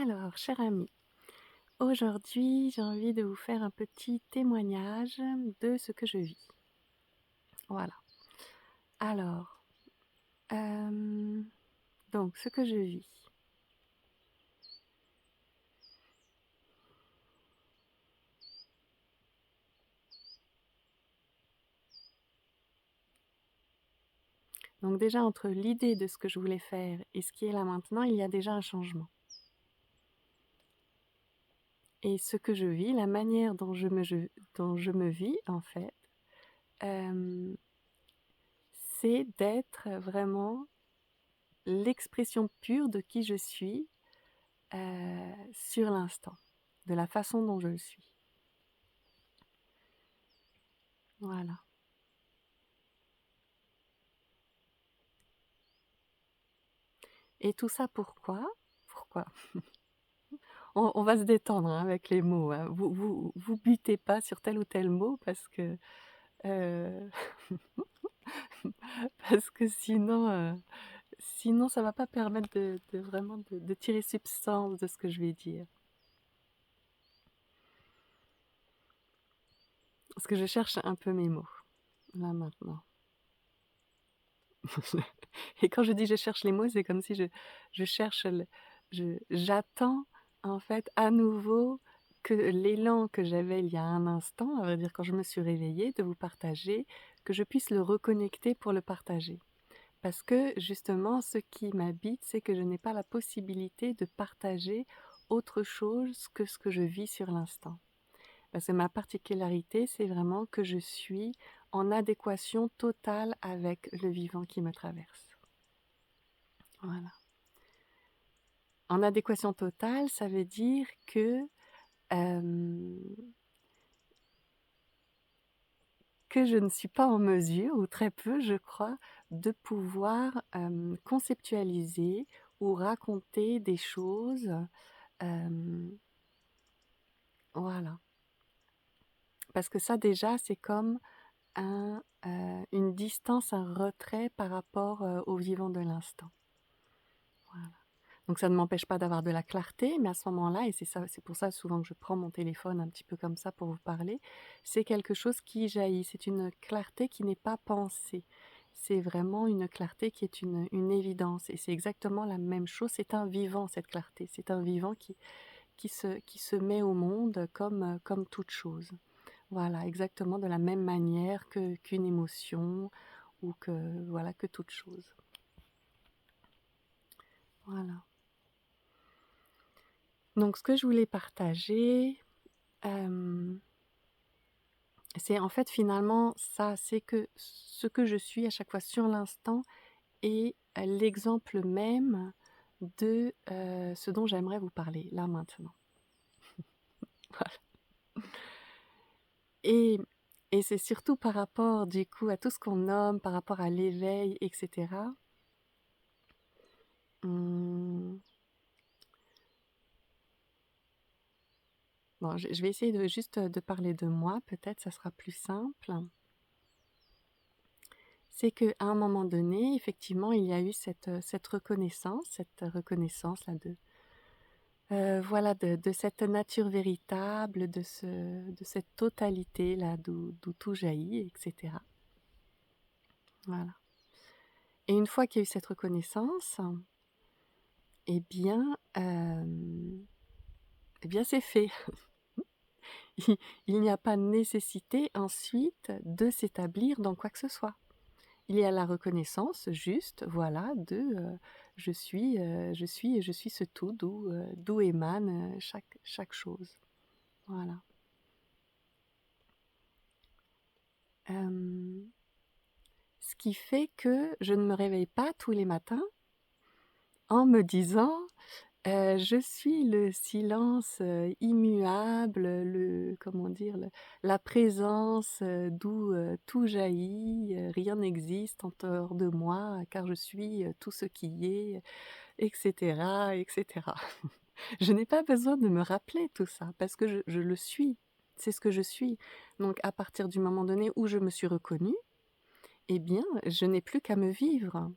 Alors, cher ami, aujourd'hui, j'ai envie de vous faire un petit témoignage de ce que je vis. Voilà. Alors, donc, ce que je vis. Donc déjà, entre l'idée de ce que je voulais faire et ce qui est là maintenant, il y a déjà un changement. Et ce que je vis, la manière dont dont je me vis, en fait, euh, c'est d'être vraiment l'expression pure de qui je suis sur l'instant, de la façon dont je le suis. Voilà. Et tout ça pourquoi? Pourquoi? On va se détendre hein, avec les mots. Hein. Vous butez pas sur tel ou tel mot euh, parce que sinon ça va pas permettre de vraiment de tirer substance de ce que je vais dire. Parce que je cherche un peu mes mots, là maintenant. Et quand je dis je cherche les mots, c'est comme si je cherche, j'attends en fait à nouveau que l'élan que j'avais il y a un instant, à vrai dire quand je me suis réveillée, de vous partager, que je puisse le reconnecter pour le partager. Parce que justement, ce qui m'habite, c'est que je n'ai pas la possibilité de partager autre chose que ce que je vis sur l'instant. Parce que ma particularité, c'est vraiment que je suis en adéquation totale avec le vivant qui me traverse. Voilà. En adéquation totale, ça veut dire euh, que je ne suis pas en mesure, ou très peu, je crois, de pouvoir conceptualiser ou raconter des choses. Voilà. Parce que ça, déjà, c'est comme une distance, un retrait par rapport au vivant de l'instant. Voilà. Donc ça ne m'empêche pas d'avoir de la clarté, mais à ce moment-là, et c'est pour ça souvent que je prends mon téléphone un petit peu comme ça pour vous parler, c'est quelque chose qui jaillit, c'est une clarté qui n'est pas pensée. C'est vraiment une clarté qui est une évidence. Et c'est exactement la même chose, c'est un vivant cette clarté, c'est un vivant qui se met au monde comme toute chose. Voilà, exactement de la même manière qu'une émotion ou que toute chose. Voilà. Donc ce que je voulais partager, c'est en fait finalement ça, c'est que ce que je suis à chaque fois sur l'instant est l'exemple même de ce dont j'aimerais vous parler là maintenant. Voilà. Et c'est surtout par rapport du coup à tout ce qu'on nomme, par rapport à l'éveil, etc. Bon, je vais essayer juste de parler de moi, peut-être ça sera plus simple. C'est qu'à un moment donné, effectivement, il y a eu cette reconnaissance là voilà, de cette nature véritable, de cette totalité là d'où tout jaillit, etc. Voilà. Et une fois qu'il y a eu cette reconnaissance, eh bien, c'est fait. Il n'y a pas nécessité ensuite de s'établir dans quoi que ce soit. Il y a la reconnaissance juste, voilà, je suis ce tout d'où émane chaque chose. Voilà. Ce qui fait que je ne me réveille pas tous les matins en me disant je suis le silence immuable, comment dire, la présence d'où tout jaillit, rien n'existe en dehors de moi, car je suis tout ce qui est, etc., etc. Je n'ai pas besoin de me rappeler tout ça, parce que je le suis, c'est ce que je suis. Donc à partir du moment donné où je me suis reconnue, eh bien, je n'ai plus qu'à me vivre.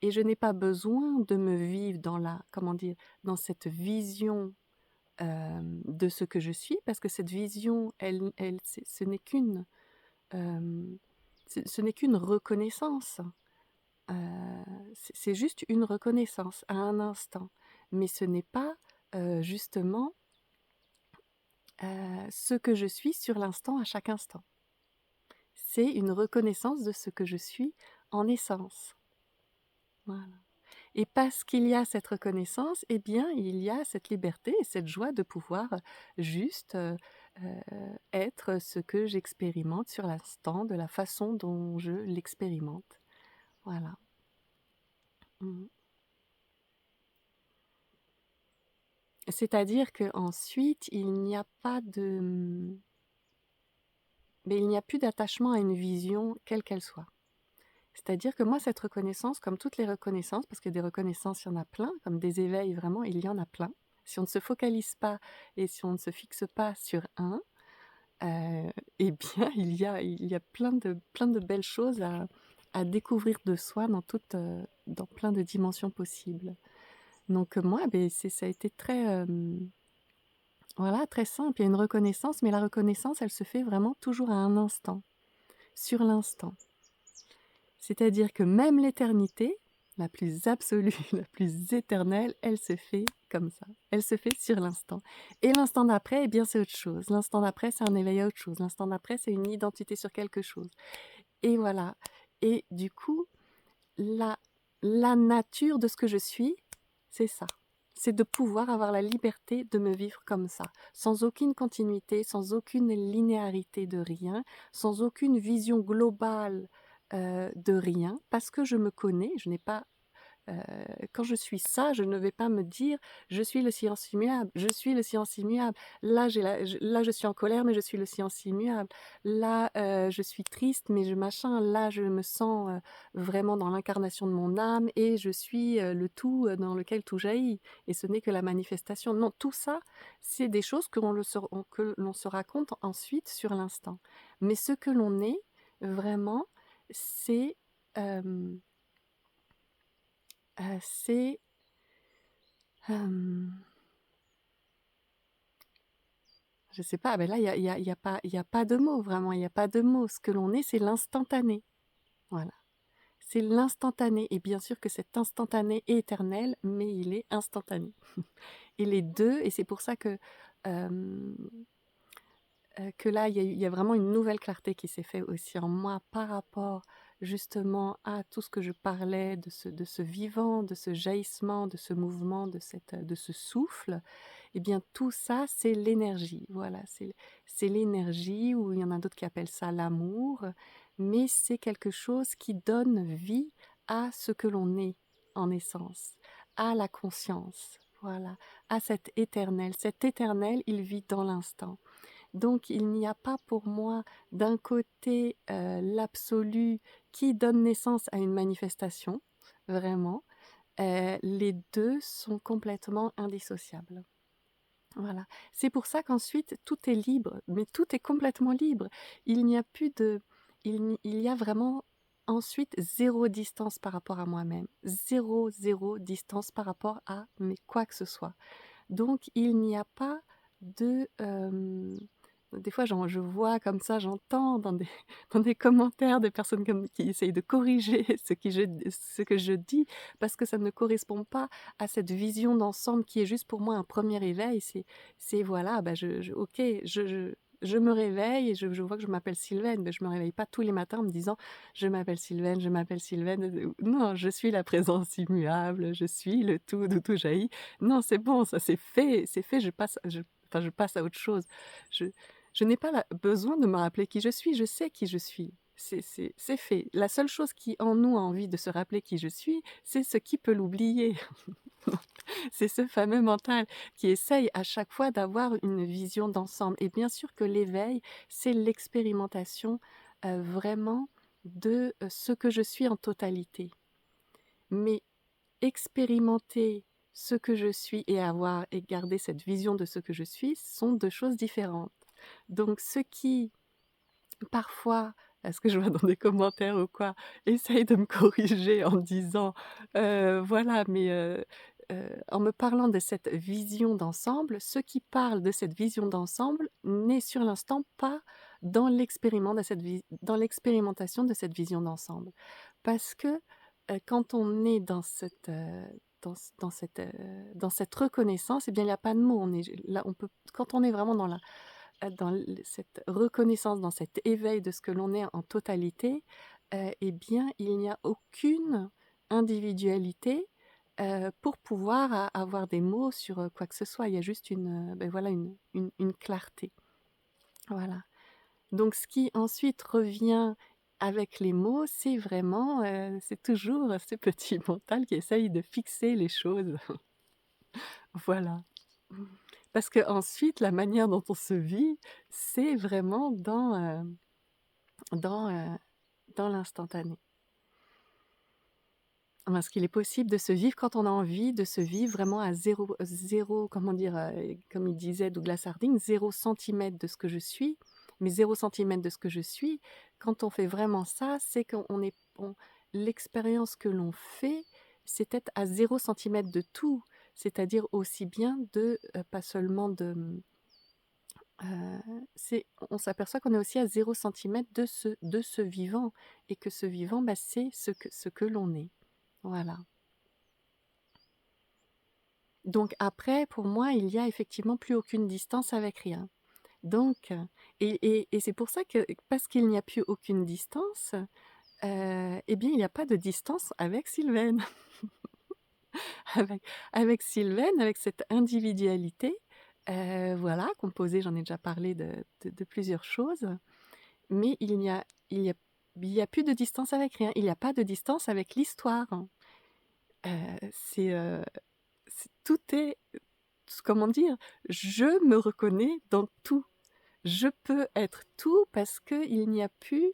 et je n'ai pas besoin de me vivre dans dans cette vision de ce que je suis, parce que cette vision, ce n'est euh, ce n'est qu'une reconnaissance. C'est juste une reconnaissance à un instant, mais ce n'est pas justement ce que je suis sur l'instant à chaque instant. C'est une reconnaissance de ce que je suis en essence. Voilà. Et parce qu'il y a cette reconnaissance, eh bien, il y a cette liberté et cette joie de pouvoir juste être ce que j'expérimente sur l'instant, de la façon dont je l'expérimente. Voilà. Mhm. C'est-à-dire qu'ensuite, mais il n'y a plus d'attachement à une vision, quelle qu'elle soit. C'est-à-dire que moi, cette reconnaissance, comme toutes les reconnaissances, parce que des reconnaissances, il y en a plein, comme des éveils, vraiment, il y en a plein. Si on ne se focalise pas et si on ne se fixe pas sur un, eh bien, il y a plein de belles choses à découvrir de soi dans plein de dimensions possibles. Donc moi, ça a été voilà, très simple. Il y a une reconnaissance, mais la reconnaissance, elle se fait vraiment toujours à un instant, sur l'instant. C'est-à-dire que même l'éternité, la plus absolue, la plus éternelle, elle se fait comme ça. Elle se fait sur l'instant. Et l'instant d'après, eh bien, c'est autre chose. L'instant d'après, c'est un éveil à autre chose. L'instant d'après, c'est une identité sur quelque chose. Et voilà. Et du coup, la nature de ce que je suis, c'est ça. C'est de pouvoir avoir la liberté de me vivre comme ça, sans aucune continuité, sans aucune linéarité de rien, sans aucune vision globale de rien, parce que je me connais, je n'ai pas quand je suis ça, je ne vais pas me dire je suis le silence immuable, je suis le silence immuable. Là, là je suis en colère, mais je suis le silence immuable. Là, je suis triste, mais je machin. Là, je me sens vraiment dans l'incarnation de mon âme et je suis le tout dans lequel tout jaillit. Et ce n'est que la manifestation. Non, tout ça, c'est des choses que l'on se raconte ensuite sur l'instant. Mais ce que l'on est, vraiment, c'est... euh, c'est je sais pas, ben là, il y a pas de mots, vraiment, il n'y a pas de mots. Ce que l'on est, c'est l'instantané. Voilà. C'est l'instantané. Et bien sûr que cet instantané est éternel, mais il est instantané. Et les deux, et c'est pour ça que là, il y a vraiment une nouvelle clarté qui s'est faite aussi en moi par rapport justement à tout ce que je parlais de ce vivant, de ce jaillissement, de ce mouvement, de ce souffle. Eh bien, tout ça, c'est l'énergie. Voilà, c'est l'énergie, ou il y en a d'autres qui appellent ça l'amour, mais c'est quelque chose qui donne vie à ce que l'on est en essence, à la conscience, voilà, à cet éternel. Cet éternel, il vit dans l'instant. Donc il n'y a pas pour moi d'un côté l'absolu qui donne naissance à une manifestation, vraiment. Les deux sont complètement indissociables. Voilà. C'est pour ça qu'ensuite tout est libre, mais tout est complètement libre. Il n'y a plus de... il y a vraiment ensuite zéro distance par rapport à moi-même. Zéro distance par rapport à mais quoi que ce soit. Donc il n'y a pas de... des fois, je vois comme ça, j'entends dans des, dans des commentaires des personnes qui essayent de corriger ce que je dis, parce que ça ne correspond pas à cette vision d'ensemble qui est juste pour moi un premier éveil. C'est voilà, bah ok, je me réveille et je vois que je m'appelle Sylvaine, mais je me réveille pas tous les matins en me disant je m'appelle Sylvaine, je m'appelle Sylvaine. Non, je suis la présence immuable, je suis le tout d'où tout jaillit. Non, c'est bon, ça c'est fait, je passe à autre chose. Je, je n'ai pas besoin de me rappeler qui je suis, je sais qui je suis. C'est fait. La seule chose qui en nous a envie de se rappeler qui je suis, c'est ce qui peut l'oublier. C'est ce fameux mental qui essaye à chaque fois d'avoir une vision d'ensemble. Et bien sûr que l'éveil, c'est l'expérimentation vraiment de ce que je suis en totalité. Mais expérimenter ce que je suis et garder cette vision de ce que je suis sont deux choses différentes. Donc ce qui parfois ce que je vois dans des commentaires ou quoi, essayent de me corriger en me disant, voilà, mais en me parlant de cette vision d'ensemble, ceux qui parlent de cette vision d'ensemble n'est sur l'instant pas dans l'expérimentation de cette vision d'ensemble. Parce que, quand on est dans cette, dans cette reconnaissance, eh bien, il y a pas de mots. On est là, on peut quand on est vraiment dans cette reconnaissance, dans cet éveil de ce que l'on est en totalité, eh bien, il n'y a aucune individualité, pour pouvoir avoir des mots sur, quoi que ce soit. Il y a juste voilà, une clarté. Voilà. Donc ce qui ensuite revient avec les mots, c'est vraiment, c'est toujours ce petit mental qui essaye de fixer les choses. Voilà. Parce que ensuite, la manière dont on se vit, c'est vraiment dans, dans l'instantané. Parce qu'il est possible de se vivre quand on a envie de se vivre vraiment à zéro, comment dire, comme il disait Douglas Harding, 0 centimètre de ce que je suis, mais 0 centimètre de ce que je suis. Quand on fait vraiment ça, c'est qu'on est, l'expérience que l'on fait, c'est être à 0 centimètre de tout, c'est-à-dire aussi bien de, pas seulement de, on s'aperçoit qu'on est aussi à 0 centimètre de ce vivant, et que ce vivant, bah, c'est ce que l'on est. Voilà. Donc après, pour moi, il y a effectivement plus aucune distance avec rien. Donc, et c'est pour ça que, parce qu'il n'y a plus aucune distance, eh bien, il n'y a pas de distance avec Sylvaine. Avec, avec Sylvaine, avec cette individualité, voilà, composée, j'en ai déjà parlé de plusieurs choses, mais il y a, il y a plus de distance avec rien. Il n'y a pas de distance avec l'histoire. C'est, tout est, comment dire, je me reconnais dans tout. Je peux être tout parce qu'il n'y a plus,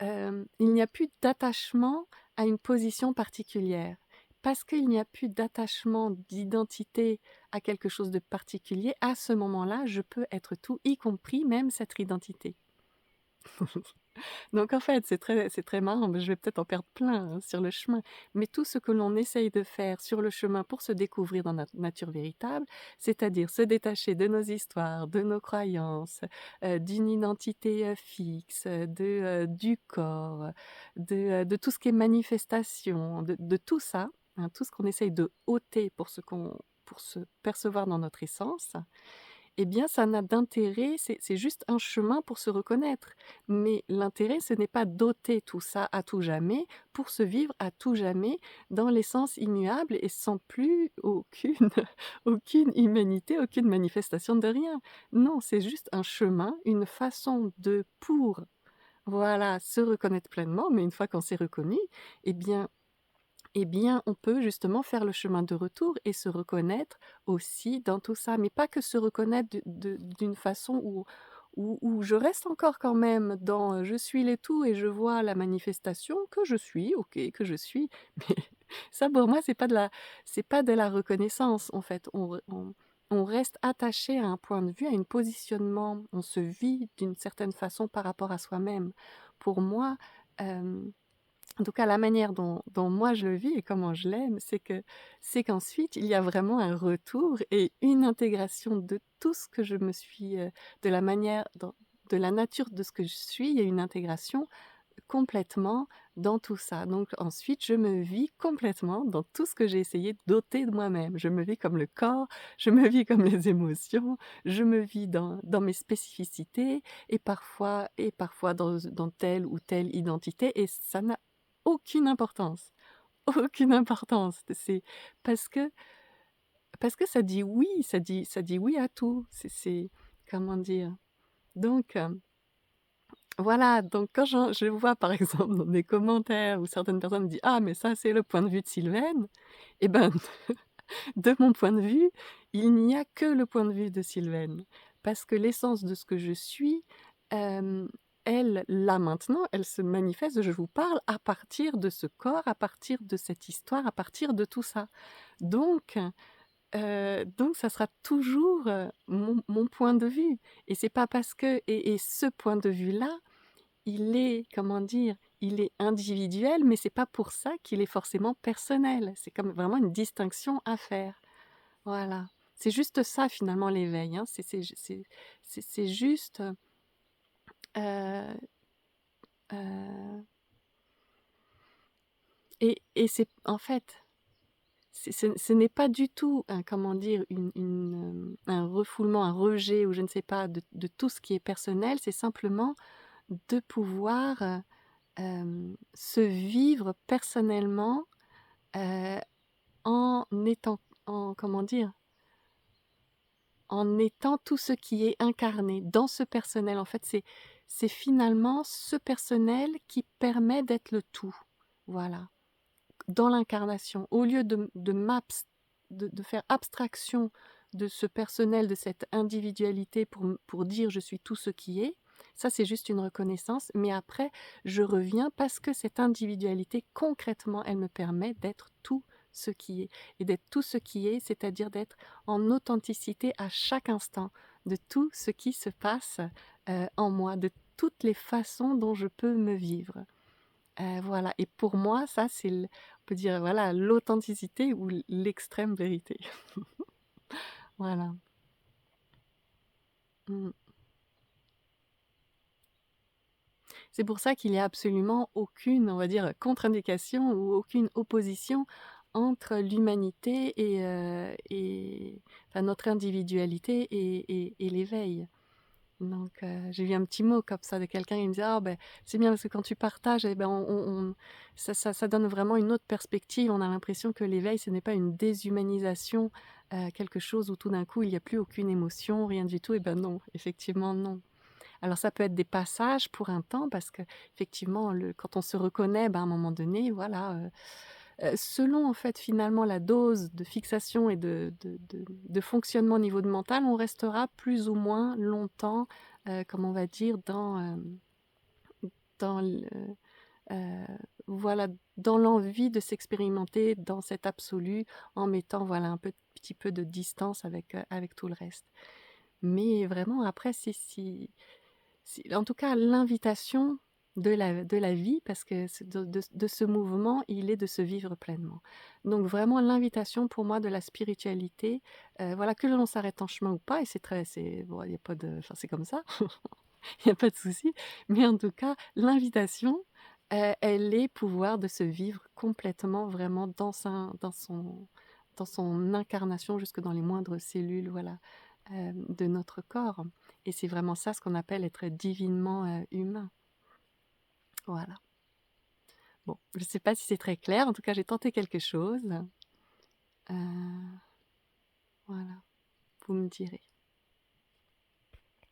il n'y a plus d'attachement à une position particulière. Parce qu'il n'y a plus d'attachement d'identité à quelque chose de particulier, à ce moment-là, je peux être tout, y compris même cette identité. Donc en fait, c'est très marrant, mais je vais peut-être en perdre plein, hein, sur le chemin. Mais tout ce que l'on essaye de faire sur le chemin pour se découvrir dans notre nature véritable, c'est-à-dire se détacher de nos histoires, de nos croyances, d'une identité fixe, du corps, de tout ce qui est manifestation, de tout ça, hein, tout ce qu'on essaye de ôter pour se percevoir dans notre essence, eh bien, ça n'a d'intérêt, c'est juste un chemin pour se reconnaître. Mais l'intérêt, ce n'est pas d'ôter tout ça à tout jamais, pour se vivre à tout jamais dans l'essence immuable et sans plus aucune, aucune humanité, aucune manifestation de rien. Non, c'est juste un chemin, une façon pour, voilà, se reconnaître pleinement. Mais une fois qu'on s'est reconnu, eh bien, on peut justement faire le chemin de retour et se reconnaître aussi dans tout ça. Mais pas que se reconnaître d'une façon où je reste encore quand même dans, je suis les tout et je vois la manifestation que je suis, OK, que je suis. Mais ça pour moi, c'est pas de la reconnaissance en fait. On reste attaché à un point de vue, à un positionnement. On se vit d'une certaine façon par rapport à soi-même. Pour moi, en tout cas, la manière dont moi je le vis et comment je l'aime, c'est qu'ensuite, il y a vraiment un retour et une intégration de tout ce que je me suis, de la manière, de la nature de ce que je suis, il y a une intégration complètement dans tout ça. Donc ensuite, je me vis complètement dans tout ce que j'ai essayé d'ôter de moi-même. Je me vis comme le corps, je me vis comme les émotions, je me vis dans mes spécificités et parfois dans telle ou telle identité, et ça n'a aucune importance. Aucune importance. C'est parce que parce que ça dit oui, ça dit oui à tout. C'est comment dire? Donc, voilà, donc quand je vois par exemple dans des commentaires où certaines personnes me disent: «Ah mais ça c'est le point de vue de Sylvaine», et ben, de mon point de vue, il n'y a que le point de vue de Sylvaine. Parce que l'essence de ce que je suis, hem, elle, là maintenant, elle se manifeste, je vous parle, à partir de ce corps, à partir de cette histoire, à partir de tout ça. Donc ça sera toujours, mon point de vue, et c'est pas parce que, et ce point de vue-là, il est, comment dire? Il est individuel, mais c'est pas pour ça qu'il est forcément personnel. C'est comme vraiment une distinction à faire. Voilà. C'est juste ça finalement l'éveil, hein. C'est juste, heu heu et c'est en fait, ce n'est pas du tout un, comment dire? Un refoulement, un rejet ou je ne sais pas de tout ce qui est personnel. C'est simplement de pouvoir, se vivre personnellement, heu, en étant, en, comment dire? En étant tout ce qui est incarné dans ce personnel. En fait, c'est finalement ce personnel qui permet d'être le tout. Voilà, dans l'incarnation. Au lieu de faire abstraction de ce personnel, de cette individualité pour dire: «Je suis tout ce qui est», ça, c'est juste une reconnaissance, mais après, je reviens parce que cette individualité, concrètement, elle me permet d'être tout ce qui est et d'être tout ce qui est, c'est-à-dire d'être en authenticité à chaque instant de tout ce qui se passe, en moi, de toutes les façons dont je peux me vivre. Voilà, et pour moi, ça, c'est on peut dire, voilà, l'authenticité ou l'extrême vérité. Voilà. Mmh. C'est pour ça qu'il y a absolument aucune, on va dire, contre-indication ou aucune opposition entre l'humanité et enfin, notre individualité et l'éveil. Donc j'ai eu un petit mot comme ça de quelqu'un qui me disait: «Ah ben c'est bien parce que quand tu partages et ben on ça donne vraiment une autre perspective. On a l'impression que l'éveil, ce n'est pas une déshumanisation, quelque chose où tout d'un coup il y a plus aucune émotion, rien du tout». Et ben non, effectivement non. Alors ça peut être des passages pour un temps parce qu'effectivement le quand on se reconnaît, ben à un moment donné voilà, selon en fait finalement la dose de fixation et de fonctionnement au niveau de mental, on restera plus ou moins longtemps, comme on va dire dans le, heu, voilà, dans l'envie de s'expérimenter dans cet absolu en mettant voilà un petit peu de distance avec tout le reste. Mais vraiment après en tout cas, l'invitation de la vie, parce que c'est de ce mouvement, il est de se vivre pleinement. Donc vraiment l'invitation pour moi de la spiritualité, voilà, que l'on s'arrête en chemin ou pas et c'est bon, il y a pas de enfin, c'est comme ça, il y a pas de souci. Mais en tout cas, l'invitation, elle est pouvoir de se vivre complètement vraiment dans son incarnation jusque dans les moindres cellules, voilà, de notre corps. Et c'est vraiment ça ce qu'on appelle être divinement, humain. Voilà. Bon, je ne sais pas si c'est très clair, en tout cas j'ai tenté quelque chose. Voilà, vous me direz.